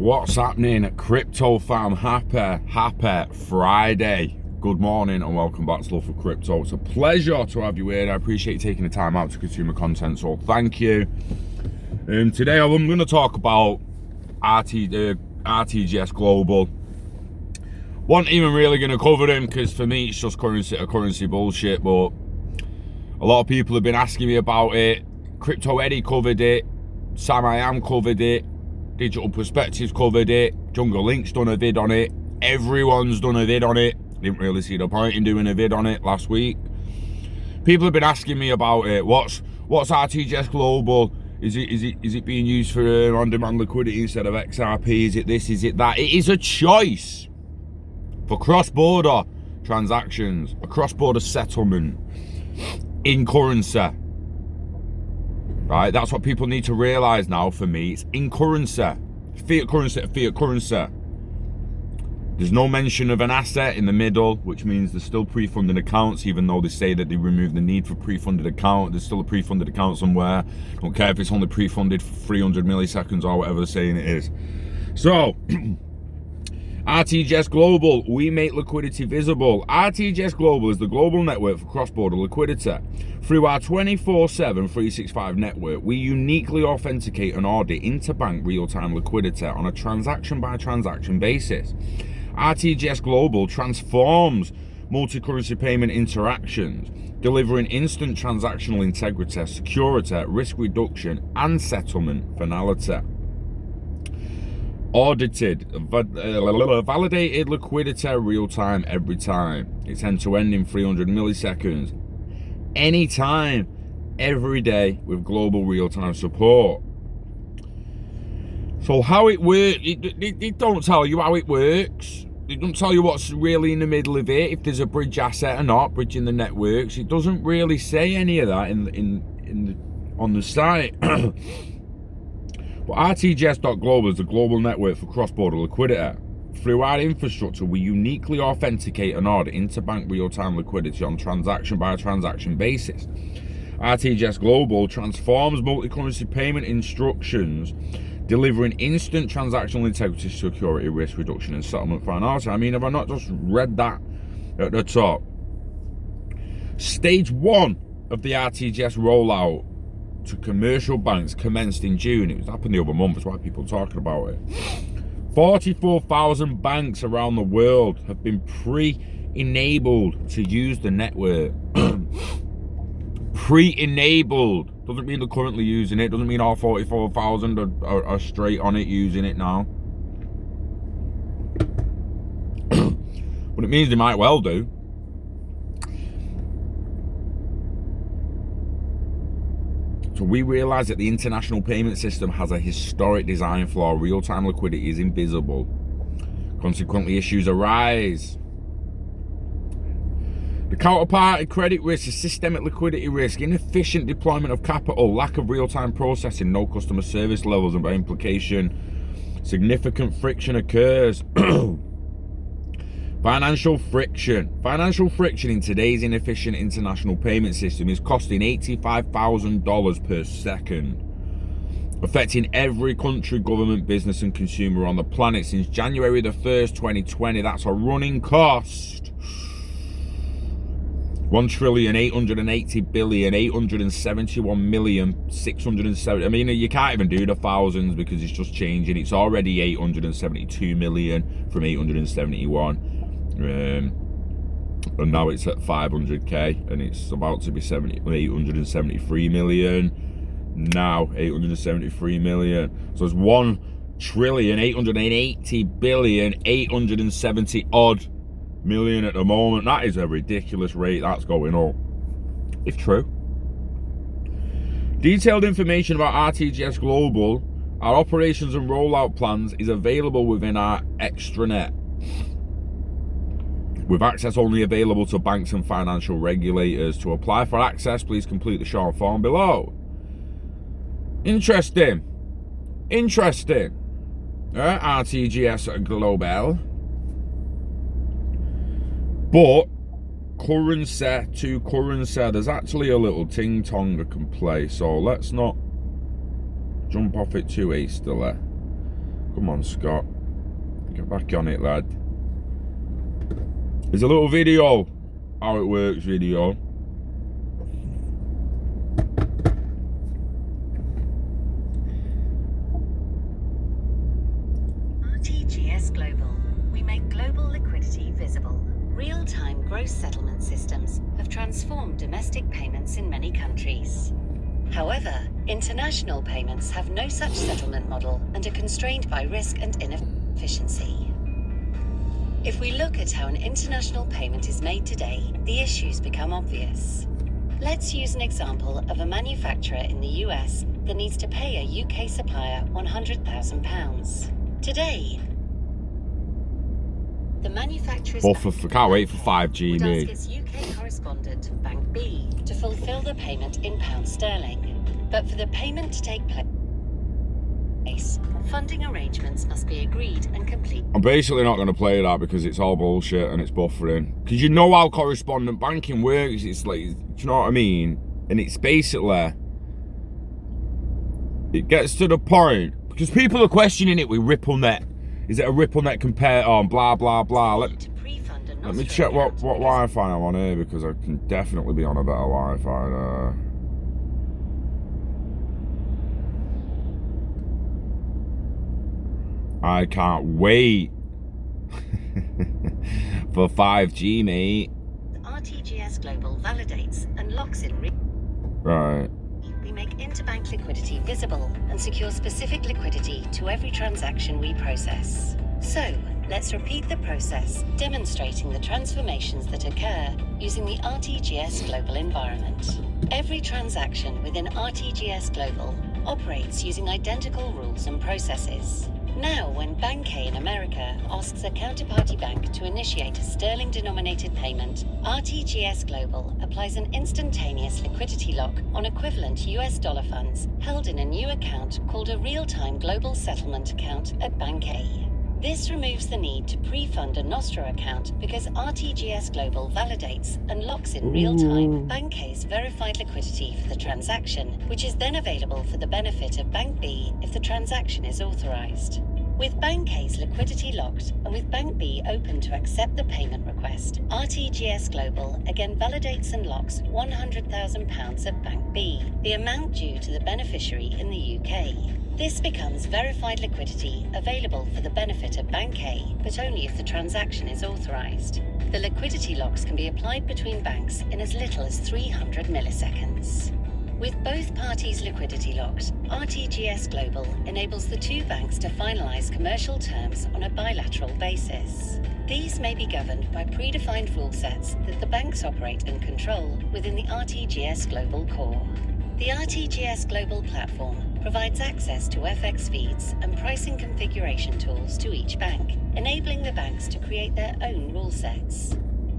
What's happening at Crypto Fam? Happy Friday. Good morning and welcome back to Love for Crypto. It's a pleasure to have you here. I appreciate you taking the time out to consume the content, so thank you. Today I'm going to talk about RTGS Global. Wasn't even really going to cover them because for me it's just currency bullshit, but a lot of people have been asking me about it. Crypto Eddie covered it, Sam I Am covered it, Digital Perspectives covered it, Jungle Link's done a vid on it, everyone's done a vid on it. Didn't really see the point in doing a vid on it last week. People have been asking me about it. What's RTGS Global? Is it being used for on-demand liquidity instead of XRP? Is it this? Is it that? It is a choice for cross-border transactions, a cross-border settlement in currency. Right, that's what people need to realize now. For me, it's in currency, fiat currency to fiat currency. There's no mention of an asset in the middle, which means there's still pre-funded accounts, even though they say that they removed the need for pre-funded account. There's still a pre-funded account somewhere. Don't care if it's only pre-funded for 300 milliseconds or whatever they're saying it is. So, RTGS Global, we make liquidity visible. RTGS Global is the global network for cross-border liquidity. Through our 24/7 365 network, we uniquely authenticate and audit interbank real-time liquidity on a transaction-by-transaction basis. RTGS Global transforms multi-currency payment interactions, delivering instant transactional integrity, security, risk reduction, and settlement finality. Audited, validated liquidity real-time every time. It's end-to-end in 300 milliseconds. Anytime, every day with global real-time support. So how it works, it don't tell you how it works. It don't tell you what's really in the middle of it, if there's a bridge asset or not, bridging the networks. It doesn't really say any of that on the site. But RTGS.Global is the global network for cross-border liquidity. Through our infrastructure, we uniquely authenticate and audit interbank real-time liquidity on transaction-by-transaction basis. RTGS Global transforms multi-currency payment instructions, delivering instant transactional integrity, security, risk reduction, and settlement finality. I mean, have I not just read that at the top? Stage 1 of the RTGS rollout to commercial banks commenced in June. It happened the other month, that's why people are talking about it. 44,000 banks around the world have been pre-enabled to use the network. Pre-enabled doesn't mean they're currently using it, doesn't mean all 44,000 are straight on it using it now. But it means they might well do. So we realize that the international payment system has a historic design flaw. Real-time liquidity is invisible. Consequently, issues arise. The counterparty credit risk is systemic liquidity risk, inefficient deployment of capital, lack of real-time processing, no customer service levels, and by implication, significant friction occurs. Financial friction. Financial friction in today's inefficient international payment system is costing $85,000 per second, affecting every country, government, business, and consumer on the planet since January the 1st, 2020. That's a running cost. $1,880,871,670. I mean, you can't even do the thousands because it's just changing. It's already 872 million from 871. And now it's at 500k, and it's about to be 873 million. Now 873 million. So it's 1,880,870 odd million at the moment. That is a ridiculous rate that's going up, if true. Detailed information about RTGS Global, our operations and rollout plans is available within our extranet, with access only available to banks and financial regulators. To apply for access, please complete the short form below. Interesting. RTGS Global. But currency to currency, there's actually a little ting-tong I can play, so let's not jump off it too hastily. Come on, Scott. Get back on it, lad. There's a little video, how it works video. RTGS Global. We make global liquidity visible. Real-time gross settlement systems have transformed domestic payments in many countries. However, international payments have no such settlement model and are constrained by risk and inefficiency. If we look at how an international payment is made today, the issues become obvious. Let's use an example of a manufacturer in the US that needs to pay a UK supplier £100,000. Today, the manufacturer's Can't wait for 5G, would mate. ask its UK correspondent, Bank B, to fulfill the payment in pounds sterling. But for the payment to take place, funding arrangements must be agreed and complete. I'm basically not going to play that because it's all bullshit and it's buffering. Because you know how correspondent banking works. It's like, do you know what I mean? And it's basically, it gets to the point, because people are questioning it with RippleNet. Is it a RippleNet compare on blah blah blah? Let me check what Wi-Fi I'm on here, because I can definitely be on a better Wi-Fi there. I can't wait for 5G, mate. RTGS Global validates and locks in. Right. We make interbank liquidity visible and secure specific liquidity to every transaction we process. So, let's repeat the process, demonstrating the transformations that occur using the RTGS Global environment. Every transaction within RTGS Global operates using identical rules and processes. Now, when Bank A in America asks a counterparty bank to initiate a sterling-denominated payment, RTGS Global applies an instantaneous liquidity lock on equivalent US dollar funds held in a new account called a real-time global settlement account at Bank A. This removes the need to pre-fund a Nostro account because RTGS Global validates and locks in real-time Bank A's verified liquidity for the transaction, which is then available for the benefit of Bank B if the transaction is authorized. With Bank A's liquidity locked and with Bank B open to accept the payment request, RTGS Global again validates and locks £100,000 at Bank B, the amount due to the beneficiary in the UK. This becomes verified liquidity available for the benefit of Bank A, but only if the transaction is authorized. The liquidity locks can be applied between banks in as little as 300 milliseconds. With both parties' liquidity locked, RTGS Global enables the two banks to finalize commercial terms on a bilateral basis. These may be governed by predefined rule sets that the banks operate and control within the RTGS Global core. The RTGS Global platform provides access to FX feeds and pricing configuration tools to each bank, enabling the banks to create their own rule sets.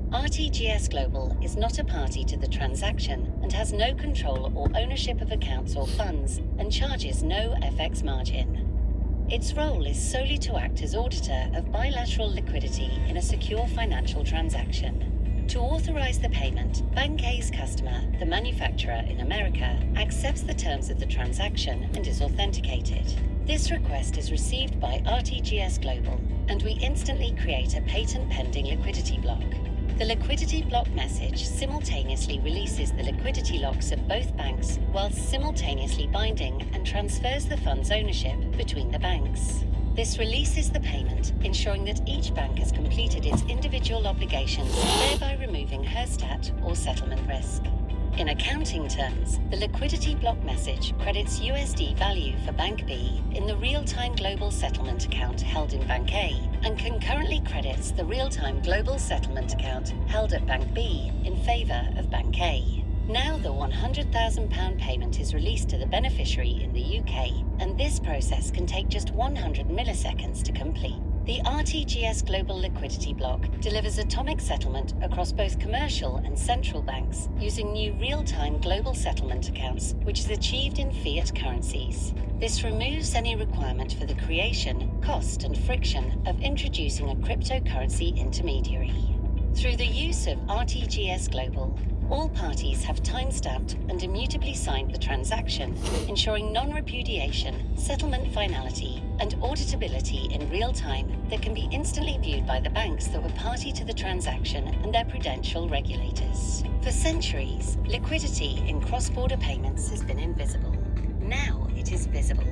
RTGS Global is not a party to the transaction and has no control or ownership of accounts or funds and charges no FX margin. Its role is solely to act as auditor of bilateral liquidity in a secure financial transaction. To authorize the payment, Bank A's customer, the manufacturer in America, accepts the terms of the transaction and is authenticated. This request is received by RTGS Global, and we instantly create a patent-pending liquidity block. The liquidity block message simultaneously releases the liquidity locks of both banks, whilst simultaneously binding and transfers the fund's ownership between the banks. This releases the payment, ensuring that each bank has completed its individual obligations, thereby removing Herstat or settlement risk. In accounting terms, the liquidity block message credits USD value for Bank B in the real-time global settlement account held in Bank A, and concurrently credits the real-time global settlement account held at Bank B in favour of Bank A. Now the £100,000 payment is released to the beneficiary in the UK, and this process can take just 100 milliseconds to complete. The RTGS Global Liquidity Block delivers atomic settlement across both commercial and central banks using new real-time global settlement accounts, which is achieved in fiat currencies. This removes any requirement for the creation, cost and friction of introducing a cryptocurrency intermediary. Through the use of RTGS Global, All parties have time-stamped and immutably signed the transaction, ensuring non-repudiation, settlement finality, and auditability in real time that can be instantly viewed by the banks that were party to the transaction and their prudential regulators. For centuries, liquidity in cross-border payments has been invisible. Now it is visible,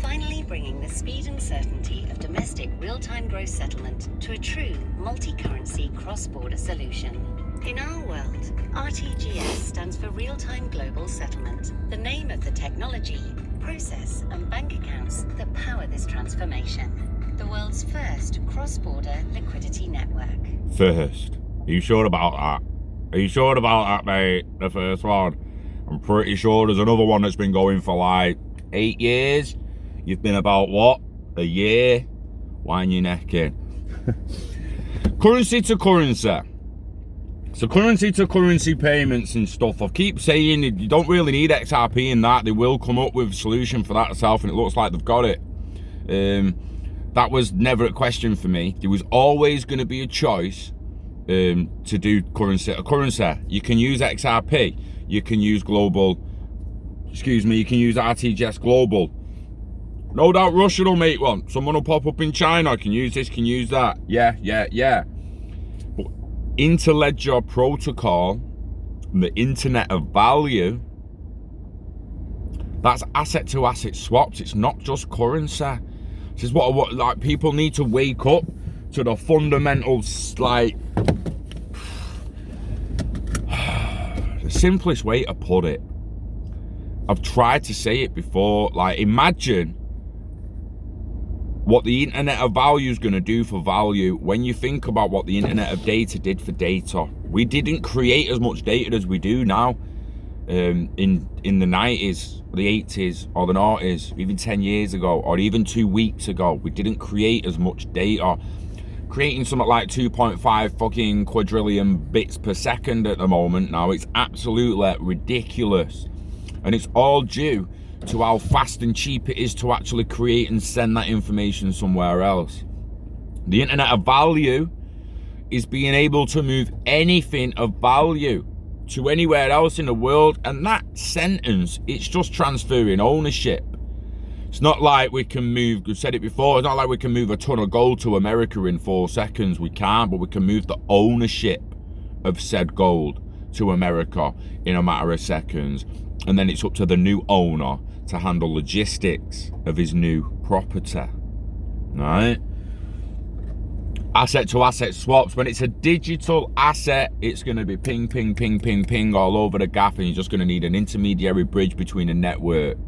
finally bringing the speed and certainty of domestic real-time gross settlement to a true multi-currency cross-border solution. In our world, RTGS stands for Real-Time Global Settlement, the name of the technology, process, and bank accounts that power this transformation. The world's first cross-border liquidity network. First. Are you sure about that? Are you sure about that, mate? The first one? I'm pretty sure there's another one that's been going for like 8 years. You've been about, what? A year? Wind your neck in. Currency to currency. So currency to currency payments and stuff. I keep saying you don't really need XRP in that. They will come up with a solution for that itself, and it looks like they've got it. That was never a question for me. There was always going to be a choice to do currency to currency. You can use XRP. You can use global. Excuse me. You can use RTGS Global. No doubt Russia will make one. Someone will pop up in China. Can use this. Can use that. Yeah. But interledger protocol, the internet of value, that's asset to asset swaps. It's not just currency. This is what like people need to wake up to the fundamentals. Like the simplest way to put it, I've tried to say it before, like imagine what the internet of value is going to do for value. When you think about what the internet of data did for data, we didn't create as much data as we do now. In the 90s, the 80s, or the 90s, even 10 years ago, or even 2 weeks ago, we didn't create as much data. Creating something like 2.5 fucking quadrillion bits per second at the moment now, it's absolutely ridiculous. And it's all due to how fast and cheap it is to actually create and send that information somewhere else. The internet of value is being able to move anything of value to anywhere else in the world, and that sentence, it's just transferring ownership. It's not like we can move, we've said it before, it's not like we can move a ton of gold to America in 4 seconds. We can't, but we can move the ownership of said gold to America in a matter of seconds. And then it's up to the new owner to handle logistics of his new property. Right? Asset to asset swaps. When it's a digital asset, it's going to be ping, ping, ping, ping, ping all over the gap, and you're just going to need an intermediary bridge between a network.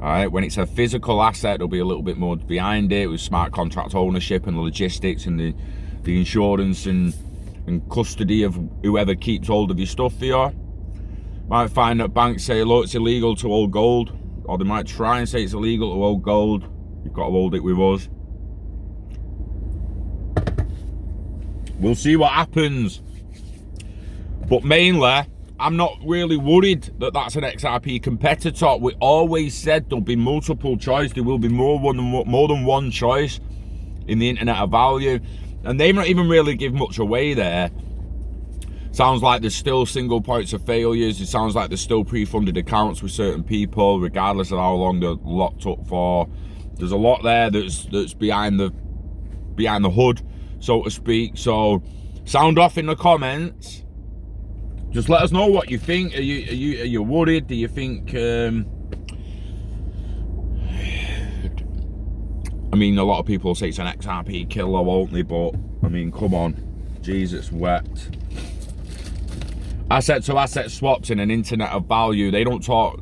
All right? When it's a physical asset, there'll be a little bit more behind it with smart contract ownership and the logistics and the insurance and custody of whoever keeps hold of your stuff for you. Might find that banks say, look, it's illegal to hold gold, or they might try and say it's illegal to hold gold. You've got to hold it with us. We'll see what happens. But mainly, I'm not really worried that that's an XRP competitor. We always said there'll be multiple choice. There will be more than one choice in the internet of value. And they've not even really give much away there. Sounds like there's still single points of failures. It sounds like there's still pre-funded accounts with certain people, regardless of how long they're locked up for. There's a lot there that's behind the hood, so to speak. So sound off in the comments. Just let us know what you think. Are you worried? Do you think? I mean, a lot of people say it's an XRP killer, won't they? But I mean, come on, Jesus wept. Asset to asset swaps in an internet of value. They don't talk.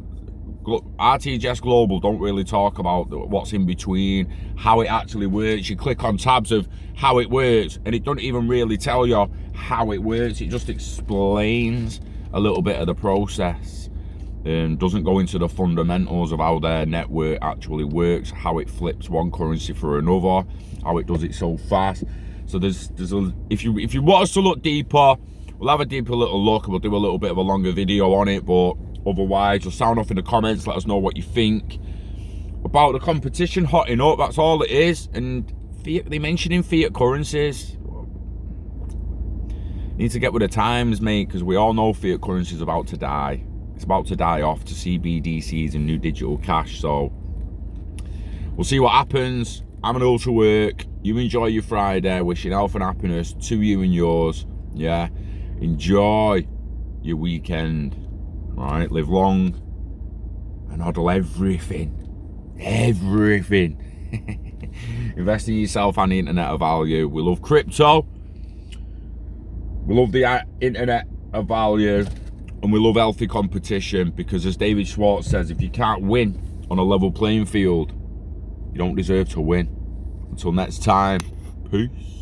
RTGS Global don't really talk about what's in between, how it actually works. You click on tabs of how it works, and it doesn't even really tell you how it works. It just explains a little bit of the process and doesn't go into the fundamentals of how their network actually works, how it flips one currency for another, how it does it so fast. So there's if you want us to look deeper, we'll have a deeper little look, and we'll do a little bit of a longer video on it. But otherwise, just sound off in the comments, let us know what you think about the competition hotting up. That's all it is. And fiat, they mentioning fiat currencies. Need to get with the times, mate, because we all know fiat currency is about to die. It's about to die off to CBDCs and new digital cash. So we'll see what happens. I'm gonna go to work. You enjoy your Friday. Wishing health and happiness to you and yours. Yeah. Enjoy your weekend. All right. Live long and hodl everything. Everything. Invest in yourself and the internet of value. We love crypto. We love the internet of value. And we love healthy competition, because as David Schwartz says, if you can't win on a level playing field, you don't deserve to win. Until next time, peace.